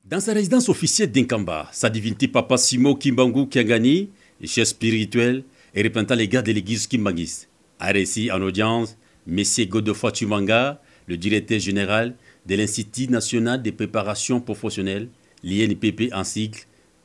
Dans sa résidence officielle d'Inkamba, sa divinité Papa Simo Kimbangu Kiangani, chef spirituel et représentant les gars de l'église Kimbangis, a réussi en audience M. Godefroid Chumanga, le directeur général de l'Institut national de préparation professionnelle, l'INPP en sigle,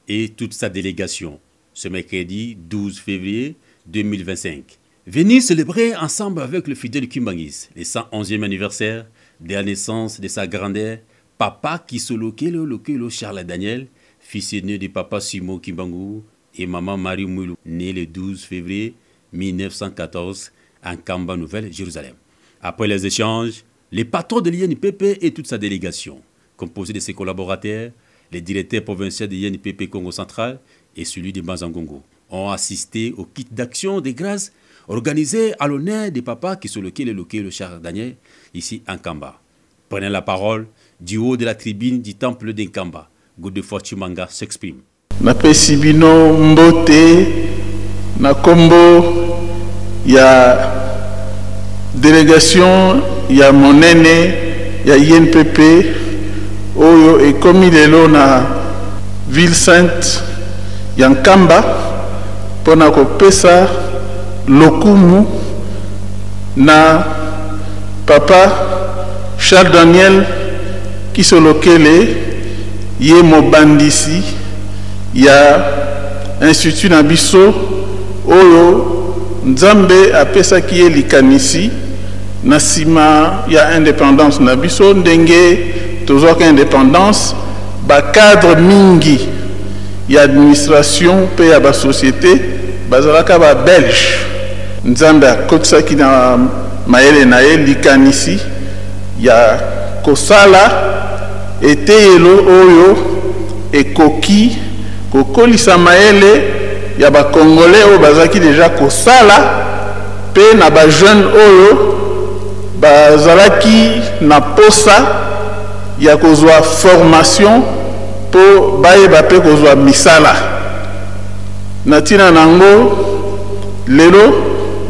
et toute sa délégation, ce mercredi 12 février 2025. Venir célébrer ensemble avec le fidèle Kimbangis le 111e anniversaire de la naissance de sa grandeur, Papa Kisolo Lokelo Charles Daniel, fils aîné de Papa Simo Kimbangu et Maman Marie Moulou, né le 12 février 1914 en Kamba, Nouvelle-Jérusalem. Après les échanges, les patrons de l'INPP et toute sa délégation, composée de ses collaborateurs, les directeurs provinciaux de l'INPP Congo Central et celui de Bazangongo, ont assisté au kit d'action de grâce organisé à l'honneur de Papa Kisolo Lokelo Charles Daniel, ici en Kamba. Prenant la parole, du haut de la tribune du temple d'Inkamba, Godefroid Chumanga s'exprime. Napesi bino mbote na kombo ya délégation ya monene ya INPP oyo ekomi lelo na ville sainte ya Nkamba pona kopesa lokumu na Papa Charles Daniel Kisolokele ye mobandisi ya institut na biso oyo Nzambe apesaki ye likanisi na sima ya indépendance na biso ndenge tozwaka indépendance ba cadre mingi ya administration pe ya ba société bazalaka ba belge. Nzambe akotisaki na mayele na ye likanisi ya kosala eteyelo oyo ekoki kokolisa mayele ya ba congolais oyo bazaki deja kosala pe na ba jeune oyo bazalaki na posa ya kozwa formation po bayeba pe kozwa misala na tina nango lelo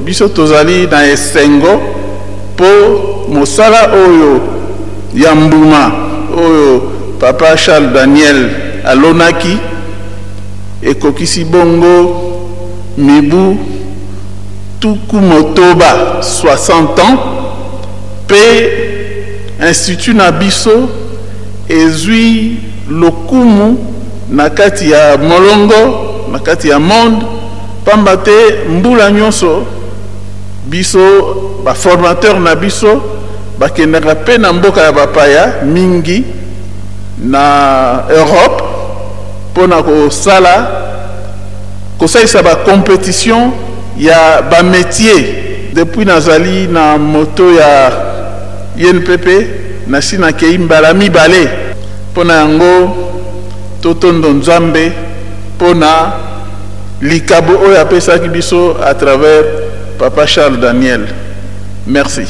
biso tozali na esengo po mosala oyo ya mbuma oyo Papa Charles Daniel alonaki ekokisi bongo mibu tuku motoba 60 ans pe institut na biso ezwi lokumu na kati ya molongo na kati ya monde pamba te mbula nyonso biso ba formateur na biso bakendaka pe na mboka ya bapaya mingi na Europe pona kosalisa ba compétition ya ba métier. Depuis nazali na moto ya INPP nasi na kei mbala mibale pona yango totondo Nzambe pona likabo oyo apesaki biso à travers Papa Charles Daniel. Merci.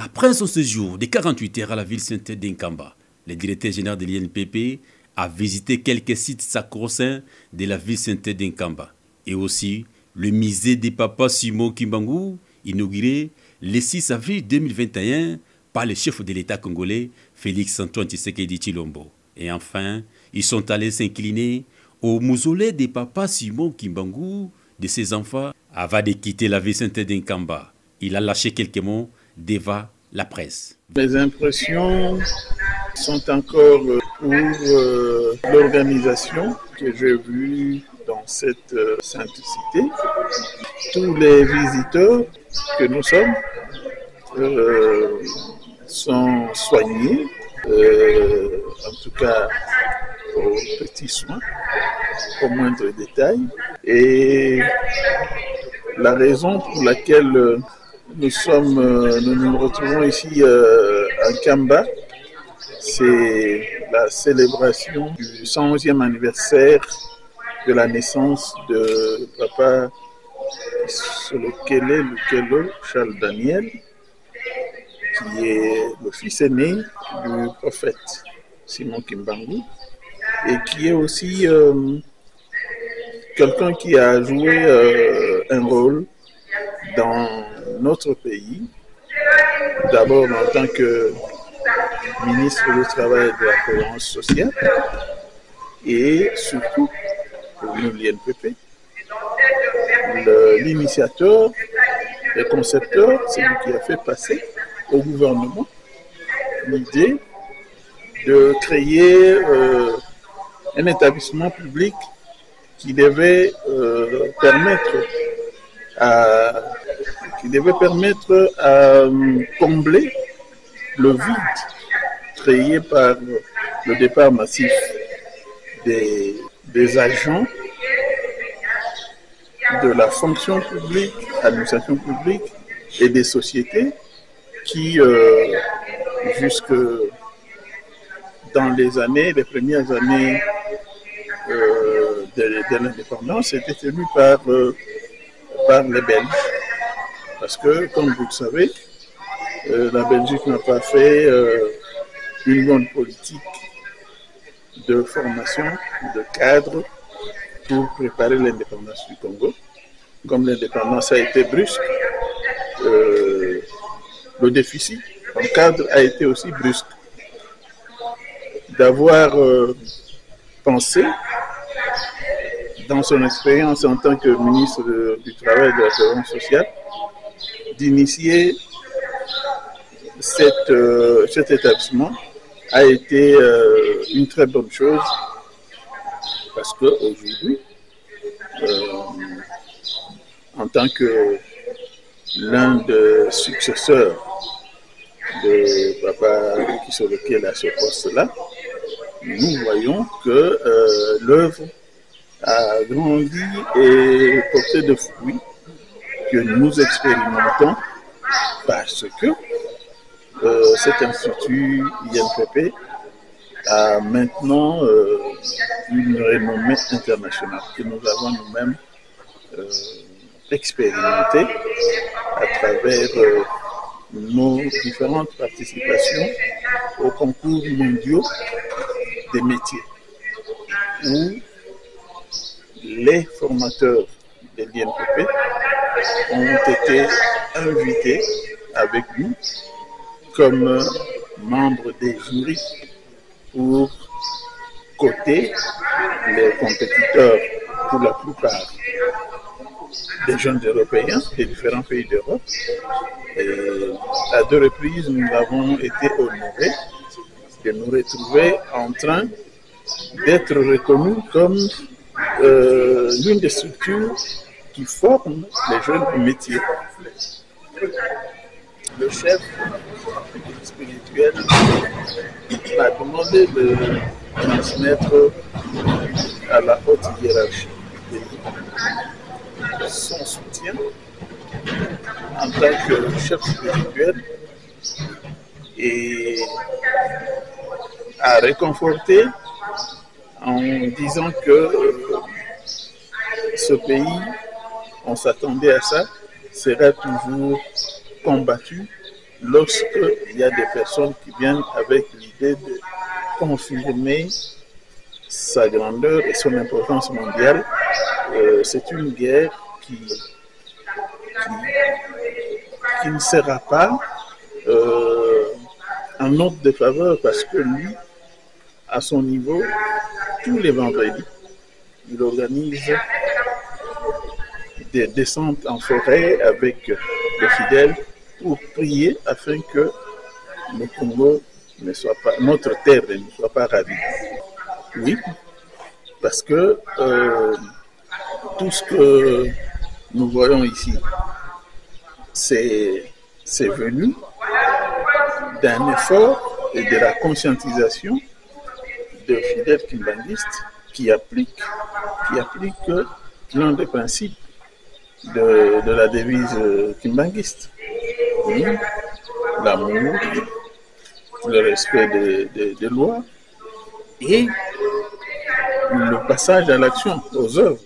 Après son séjour de 48 heures à la ville sainte d'Inkamba, le directeur général de l'INPP a visité quelques sites sacro-saints de la ville sainte d'Inkamba et aussi le musée de Papa Simo Kimbangu, inauguré le 6 avril 2021 par le chef de l'État congolais Félix-Antoine Tshisekedi Tshilombo. Et enfin, ils sont allés s'incliner au mausolée de Papa Simo Kimbangu de ses enfants avant de quitter la ville sainte d'Inkamba. Il a lâché quelques mots devant la presse. Mes impressions sont encore pour l'organisation que j'ai vue dans cette sainte cité. Tous les visiteurs que nous sommes sont soignés, en tout cas aux petits soins, au moindre détail. Et la raison pour laquelle nous nous retrouvons ici à Kamba, c'est la célébration du 111e anniversaire de la naissance de Papa Solokele Lokelo Charles Daniel, qui est le fils aîné du prophète Simon Kimbangu et qui est aussi quelqu'un qui a joué un rôle dans notre pays d'abord en tant que ministre du Travail et de la Prévoyance sociale et surtout pour nous l'INPP, l'initiateur, le concepteur, c'est lui qui a fait passer au gouvernement l'idée de créer un établissement public qui devait permettre à combler le vide créé par le départ massif des agents de la fonction publique, administration publique et des sociétés qui, jusque dans les premières années de l'indépendance, étaient tenues par les Belges. Parce que, comme vous le savez, la Belgique n'a pas fait une bonne politique de formation, de cadre pour préparer l'indépendance du Congo. Comme l'indépendance a été brusque, le déficit en cadre a été aussi brusque. D'avoir pensé, dans son expérience en tant que ministre du Travail et de la Prévoyance sociale, d'initier cet établissement a été une très bonne chose parce qu'aujourd'hui, en tant que l'un des successeurs de Papa qui sur lequel à ce poste-là, nous voyons que l'œuvre a grandi et porté de fruits que nous expérimentons parce que cet institut INPP a maintenant une renommée internationale que nous avons nous-mêmes expérimenté à travers nos différentes participations aux concours mondiaux des métiers où les formateurs de l'INPP ont été invités avec nous comme membres des jurys pour coter les compétiteurs, pour la plupart des jeunes Européens des différents pays d'Europe. Et à 2 reprises, nous avons été honorés de nous retrouver en train d'être reconnus comme l'une des structures qui forment les jeunes au métier. Le chef spirituel m'a demandé de transmettre à la haute hiérarchie son soutien en tant que chef spirituel et à réconforter en disant que ce pays, on s'attendait à ça, sera toujours combattu lorsqu'il y a des personnes qui viennent avec l'idée de confirmer sa grandeur et son importance mondiale. C'est une guerre qui ne sera pas en notre défaveur parce que lui, à son niveau, tous les vendredis, il organise des descentes en forêt avec les fidèles pour prier afin que le Congo ne soit pas, notre terre ne soit pas ravie. Oui, parce que tout ce que nous voyons ici, c'est venu d'un effort et de la conscientisation de fidèles kimbanguistes qui appliquent l'un des principes de la devise kimbanguiste. Oui, l'amour, le respect des lois et le passage à l'action, aux œuvres.